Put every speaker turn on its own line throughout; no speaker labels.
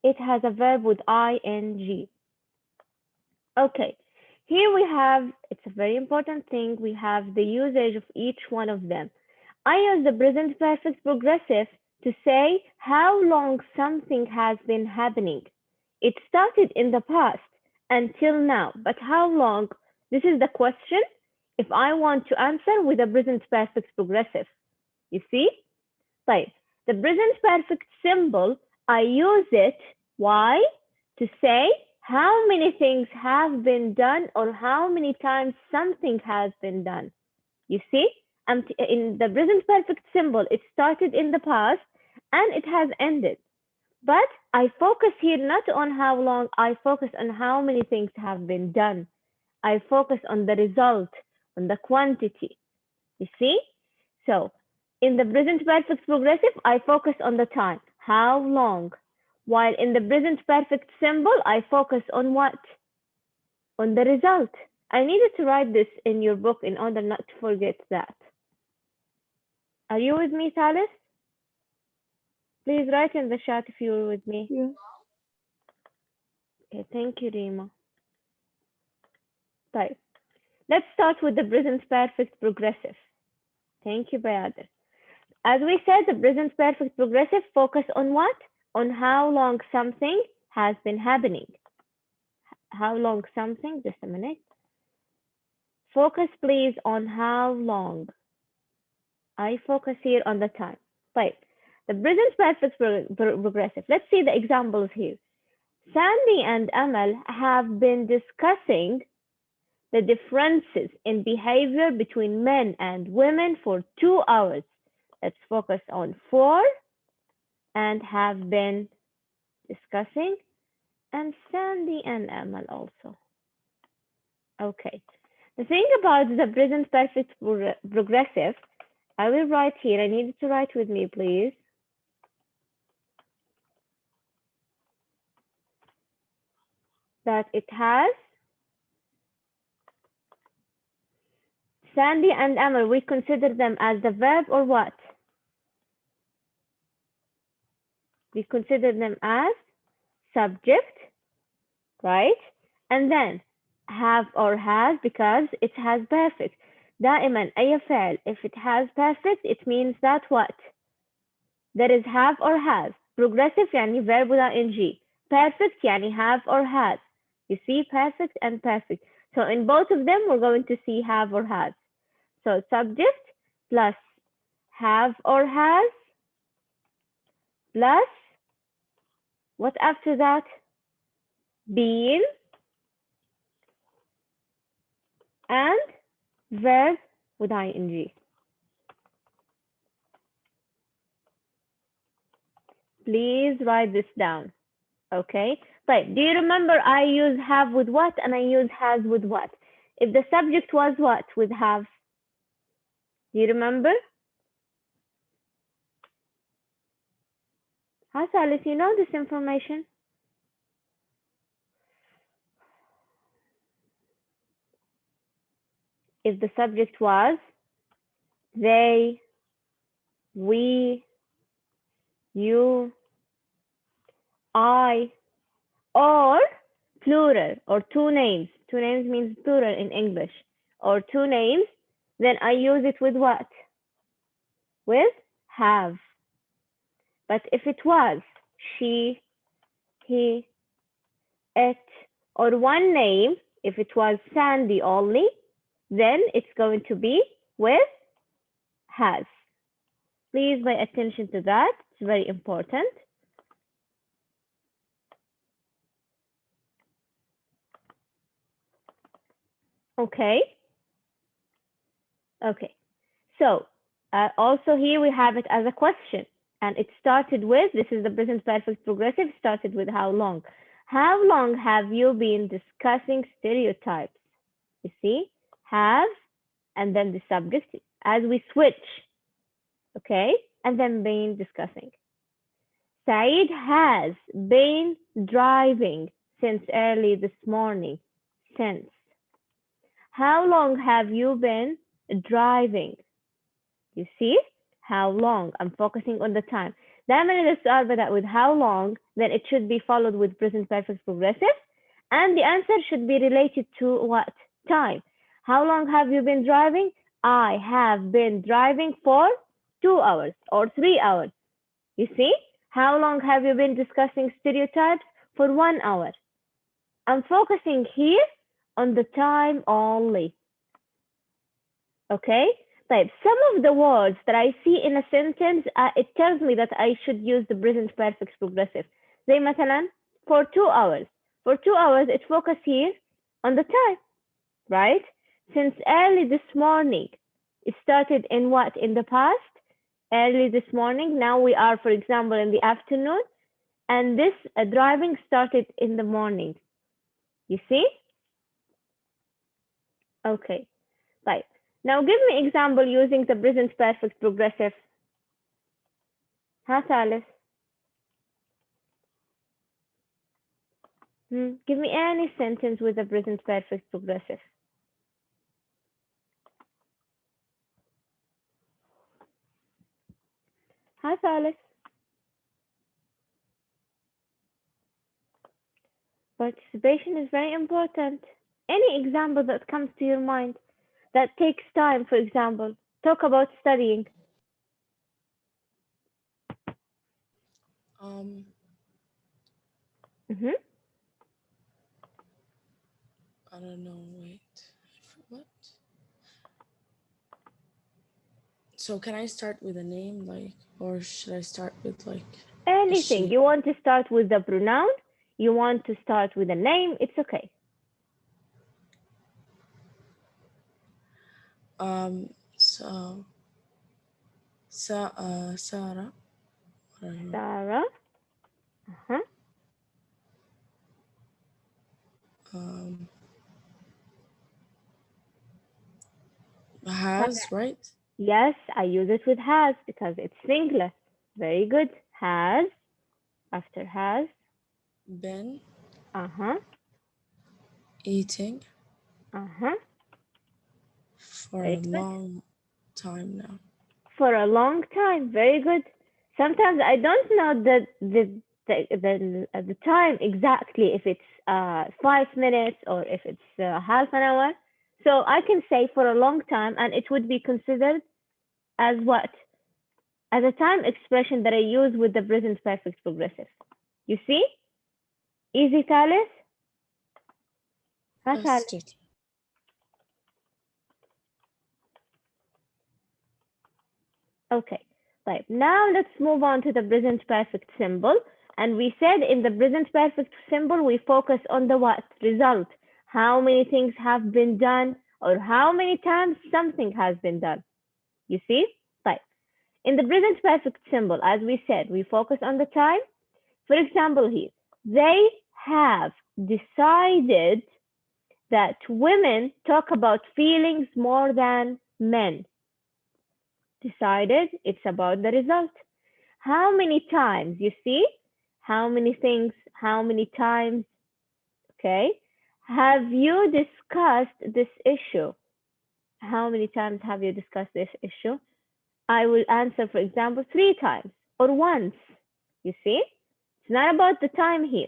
It has a verb with ing. Okay, here we have, it's a very important thing, we have the usage of each one of them. I use the present perfect progressive to say how long something has been happening. It started in the past until now, but how long? This is the question if I want to answer with the present perfect progressive. You see? Right. The present perfect symbol, I use it, why? To say how many things have been done or how many times something has been done. You see? In the present perfect symbol, it started in the past and it has ended. But I focus here not on how long, I focus on how many things have been done. I focus on the result, on the quantity. You see? So in the present perfect progressive, I focus on the time, how long. While in the present perfect symbol, I focus on what? On the result. I needed to write this in your book in order not to forget that. Are you with me, Thalys? Please write in the chat if you're with me.
Yeah.
Okay, thank you, Rima. Right. Let's start with the present perfect progressive. Thank you, Bayader. As we said, the present perfect progressive focus on what? On how long something has been happening. How long something, just a minute. Focus please on how long. I focus here on the time. Right. The present perfect progressive. Let's see the examples here. Sandy and Amal have been discussing the differences in behavior between men and women for 2 hours. Let's focus on for and have been discussing, and Sandy and Amal also. Okay. The thing about the present perfect progressive, I will write here. I need you to write with me, please. That it has Sandy and Amal. We consider them as the verb or what? We consider them as subject, right? And then have or has because it has perfect. دائما أي فعل if it has perfect it means that what? There is have or has. Progressive يعني verb with ing. Perfect يعني have or has. You see perfect and perfect. So in both of them we're going to see have or has. So subject plus have or has plus what after that? Being and verb with ing. Please write this down. Okay. Right. Do you remember I use have with what and I use has with what? If the subject was what with have? Do you remember? How Alice, you know this information? If the subject was they, we, you, I, or plural, or two names. Two names means plural in English. Or two names, then I use it with what? With have. But if it was she, he, it, or one name, if it was Sandy only, then it's going to be with has. Please pay attention to that. It's very important. Okay. Okay. So also here we have it as a question. And it started with, this is the present perfect progressive, started with how long. How long have you been discussing stereotypes? You see, have, and then the subject as we switch. Okay, and then been discussing. Said has been driving since early this morning. Since. How long have you been driving? You see? How long? I'm focusing on the time. دائما السؤال بدأ with how long then it should be followed with present perfect progressive. And the answer should be related to what? Time. How long have you been driving? I have been driving for 2 hours or 3 hours. You see? How long have you been discussing stereotypes? For 1 hour. I'm focusing here on the time only. Okay? طيب, some of the words that I see in a sentence, it tells me that I should use the present perfect progressive. زي مثلا, for 2 hours. For 2 hours, it focus here on the time, right? Since early this morning, it started in what? In the past? Early this morning. Now we are, for example, in the afternoon. And this driving started in the morning. You see? Okay. Right. Now give me example using the present perfect progressive. ها ثالث. Give me any sentence with the present perfect progressive. ها ثالث. Participation is very important. Any example that comes to your mind that takes time, for example, talk about studying. Mm-hmm.
I don't know, wait. What? So can I start with a name, like, or should I start with like a
Anything.
sheet?
You want to start with the pronoun? You want to start with a name? It's okay.
So Sarah. I don't know.
Sarah. Uh-huh.
Um, has, right?
Yes, I use it with has because it's singular. Very good. Has. After has.
Been
Uh-huh.
eating
Uh-huh.
for
Very
a
good.
long time now.
For a long time. Very good. Sometimes I don't know the time exactly if it's 5 minutes or if it's half an hour. So I can say for a long time, and it would be considered as what? As a time expression that I use with the present perfect progressive. You see? Easy, Thalys? ها
Yes,
Thalys?
teacher.
Okay. Right. Now let's move on to the present perfect symbol. And we said in the present perfect symbol, we focus on the what? Result. How many things have been done or how many times something has been done. You see? Right. In the present perfect symbol, as we said, we focus on the time. For example, here, they have decided that women talk about feelings more than men. Decided, it's about the result. How many times, you see? How many things, how many times, okay? Have you discussed this issue? How many times have you discussed this issue? I will answer, for example, 3 times or once. You see? It's not about the time here.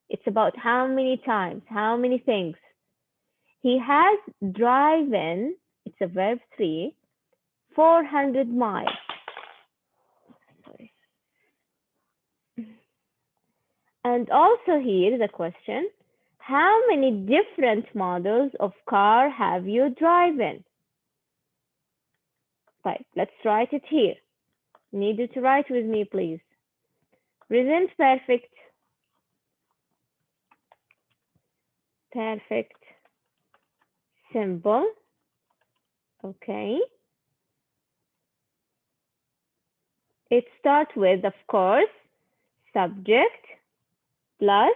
It's about how many times, how many things. He has driven, it's a verb 3, 400 miles. Sorry. And also here is a question. How many different models of car have you driven? Right, let's write it here. Need you to write with me, please. Present perfect, perfect, simple. Okay. It starts with, of course, subject plus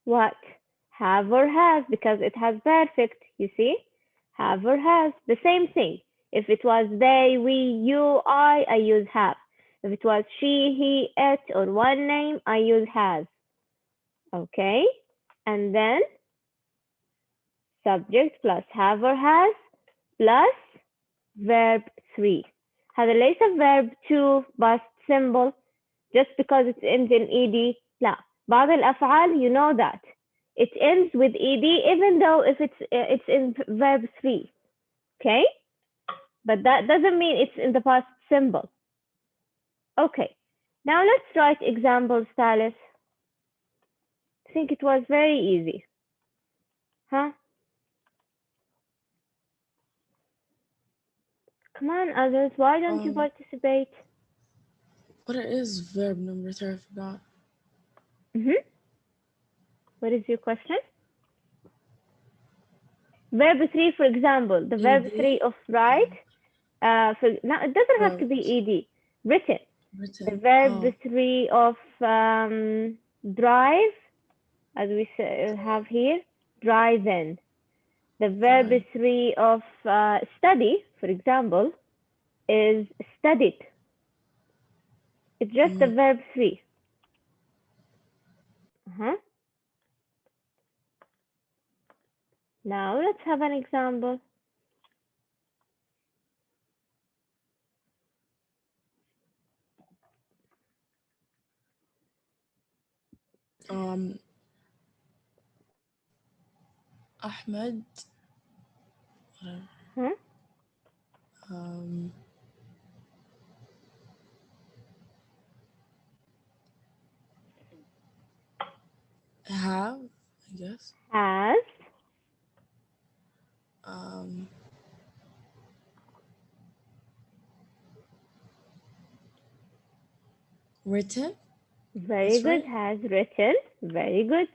what? Have or has, because it has perfect, you see? Have or has, the same thing. If it was they, we, you, I use have. If it was she, he, it, or one name, I use has. Okay? And then subject plus have or has plus verb 3. هذا ليس verb 2 بس symbol just because it ends in ed. لا. بعض الأفعال you know that it ends with ed even though if it's in verb 3. Okay, but that doesn't mean it's in the past simple. Okay, now let's write examples, Talis. I think it was very easy, huh? Come on, others, why don't you
Um,
participate?
what is verb number 3? I forgot.
Mm-hmm. What is your question? Verb 3, for example, the verb
Ed.
3 of write. Now, it doesn't have to be
Wrote.
ed. Written. The
Written.
verb
Oh.
3 of drive, as we have here, drive in. The verb
Drive.
3 of study, for example, is studied. It's just the
Mm.
verb 3. Uh-huh. Now let's have an example.
Um, Ahmed. Whatever.
Huh?
Um, have, I guess.
Has,
Um, written.
very
That's
good.
right.
Has written, very good.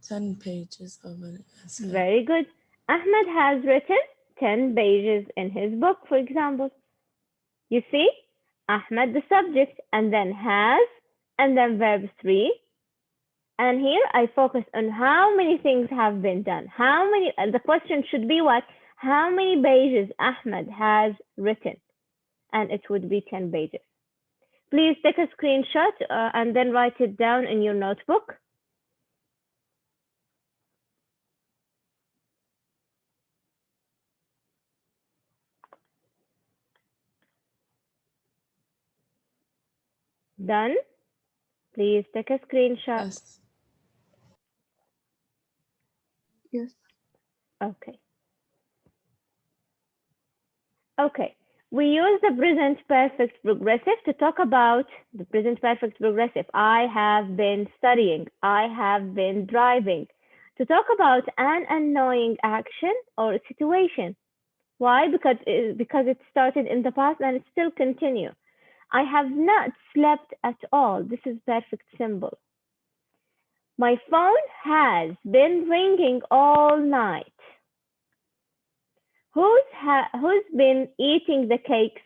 10 pages of an essay.
Very good. Ahmed has written 10 pages in his book, for example. You see, Ahmed the subject, and then has, and then verb 3. And here I focus on how many things have been done. How many, the question should be what? How many pages Ahmed has written? And it would be 10 pages. Please take a screenshot and then write it down in your notebook. Done? Please take a screenshot.
Yes.
Yes.
Okay. Okay. We use the present perfect progressive to talk about the present perfect progressive. I have been studying. I have been driving. To talk about an annoying action or situation. Why? Because it started in the past and it still continues. I have not slept at all. This is perfect simple. My phone has been ringing all night. Who's been eating the cakes?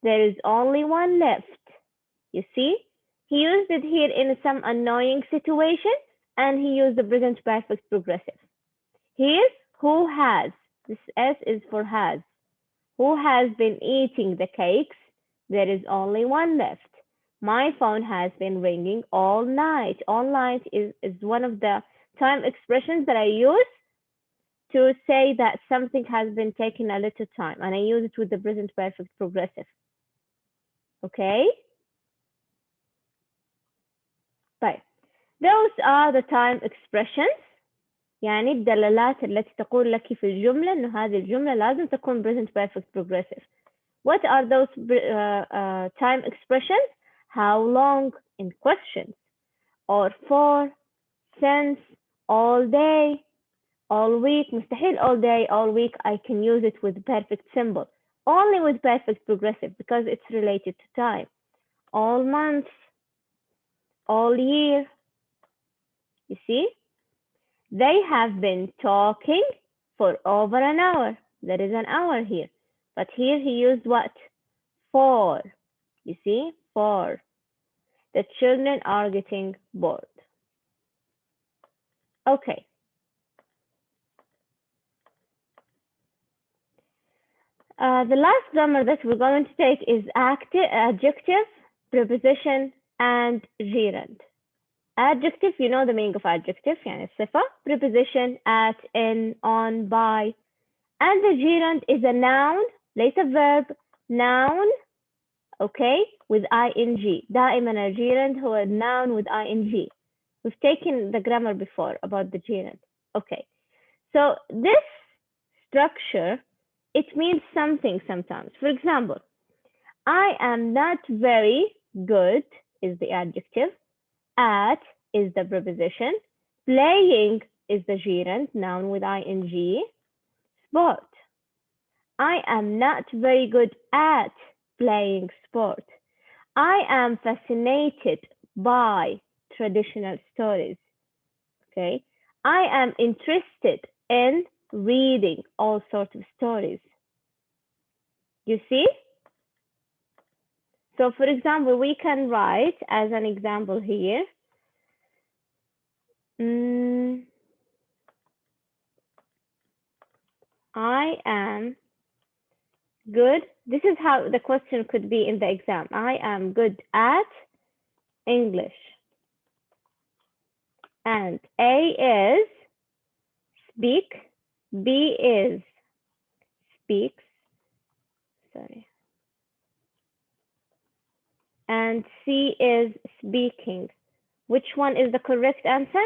There is only one left. You see? He used it here in some annoying situation and he used the present perfect progressive. Here, who has? This S is for has. Who has been eating the cakes? There is only one left. My phone has been ringing all night. All night is one of the time expressions that I use to say that something has been taking a little time, and I use it with the present perfect progressive. Okay? طيب. Those are the time expressions. يعني الدلالات التي تقول لك في الجملة إنه هذه الجملة لازم تكون present perfect progressive. What are those time expressions? How long in questions, or for, since, all day, all week. مستحيل all day, all week I can use it with perfect symbol. Only with perfect progressive because it's related to time. All month, all year. You see? They have been talking for over an hour. There is an hour here. But here he used what? For. You see? For. The children are getting bored. Okay. The last grammar that we're going to take is adjective, preposition, and gerund. Adjective, you know the meaning of adjective, يعني الصفة. Preposition, at, in, on, by. And the gerund is a noun, ليس verb, noun, okay, with ing. دائما الجيرند هو noun with ing. We've taken the grammar before about the gerund. Okay. So this structure, it means something sometimes. For example, I am not very good is the adjective. At is the preposition. Playing is the gerund, noun with ing. Sport. I am not very good at playing sport. I am fascinated by traditional stories. Okay. I am interested in reading all sorts of stories. You see? So for example, we can write as an example here. I am good. This is how the question could be in the exam. I am good at English. And A is speak, B is speaks, sorry, and C is speaking. Which one is the correct answer?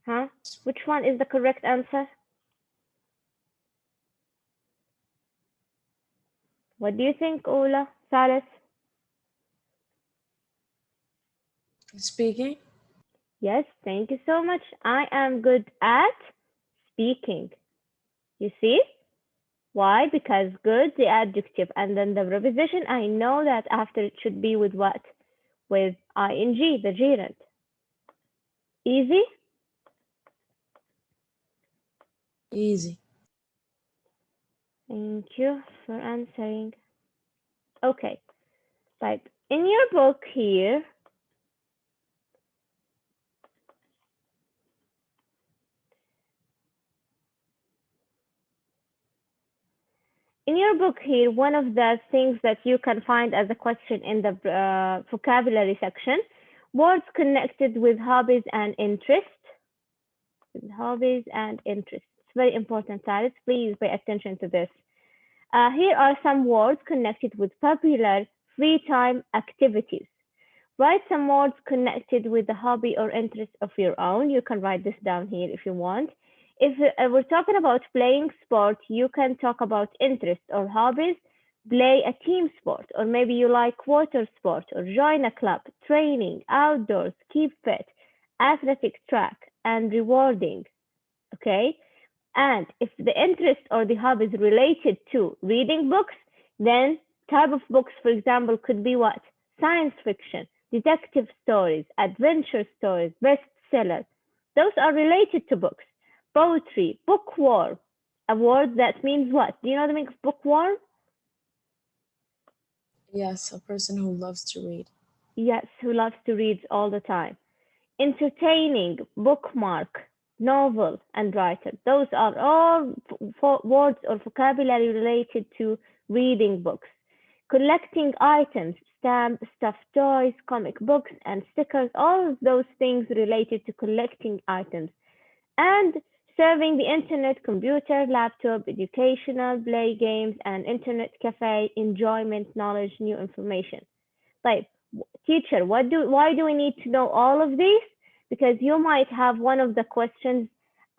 Huh? Which one is the correct answer? What do you think, Ola? Salis?
Speaking?
Yes, thank you so much. I am good at speaking. You see? Why? Because good, the adjective, and then the preposition, I know that after it should be with what? With ing, the gerund. Easy?
Easy.
Thank you for answering. Okay, right. In your book here, one of the things that you can find as a question in the vocabulary section, words connected with hobbies and interests. Hobbies and interests. It's very important, Salis. Please pay attention to this. Here are some words connected with popular free time activities. Write some words connected with the hobby or interest of your own. You can write this down here if you want. If we're talking about playing sport, you can talk about interest or hobbies. Play a team sport, or maybe you like water sport, or join a club, training, outdoors, keep fit, athletic track, and rewarding. Okay? And if the interest or the hobby is related to reading books, then type of books, for example, could be what? Science fiction, detective stories, adventure stories, bestsellers. Those are related to books. Poetry, bookworm, a word that means what? Do you know the meaning of bookworm?
Yes, a person who loves to read.
Yes, who loves to read all the time. Entertaining, bookmark, novel, and writer. Those are all words or vocabulary related to reading books. Collecting items, stamps, stuffed toys, comic books, and stickers, all of those things related to collecting items. And serving the internet, computer, laptop, educational, play games, and internet cafe, enjoyment, knowledge, new information. Like, teacher, why do we need to know all of these? Because you might have one of the questions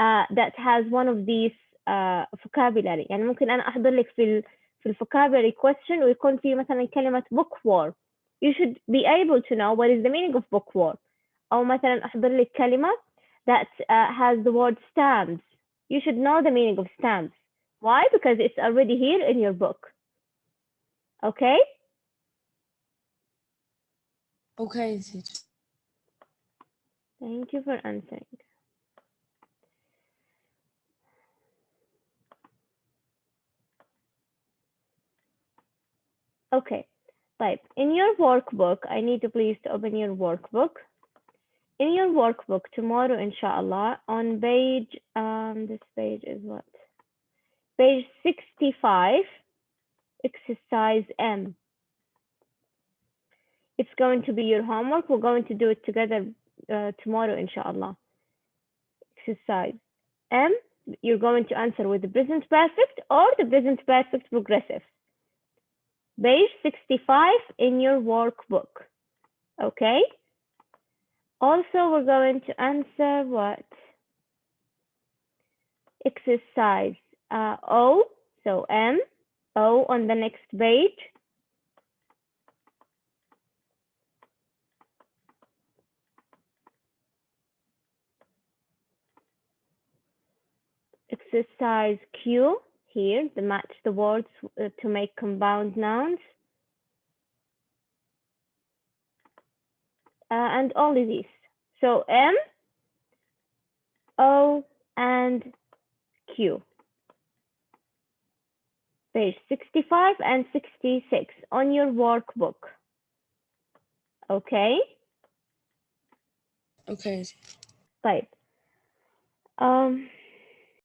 that has one of these vocabulary. يعني ممكن أنا أحضر لك في vocabulary question ويكون في مثلا كلمة bookworm. You should be able to know what is the meaning of bookworm. أو مثلا أحضر لك كلمة that has the word stamps. You should know the meaning of stamps. Why? Because it's already here in your book. Okay?
Okay, teacher.
Thank you for answering. Okay, طيب. In your workbook, I need you please to open your workbook. In your workbook tomorrow, inshallah, on page, this page is what? Page 65, exercise M. It's going to be your homework. We're going to do it together tomorrow, inshallah. Exercise M, you're going to answer with the present perfect or the present perfect progressive. Page 65 in your workbook. Okay? Also, we're going to answer what? Exercise O, so M, O on the next page. Exercise Q, here, the match the words to make compound nouns. And only these. So M, O, and Q. Page 65 and 66 on your workbook. Okay?
Okay.
طيب.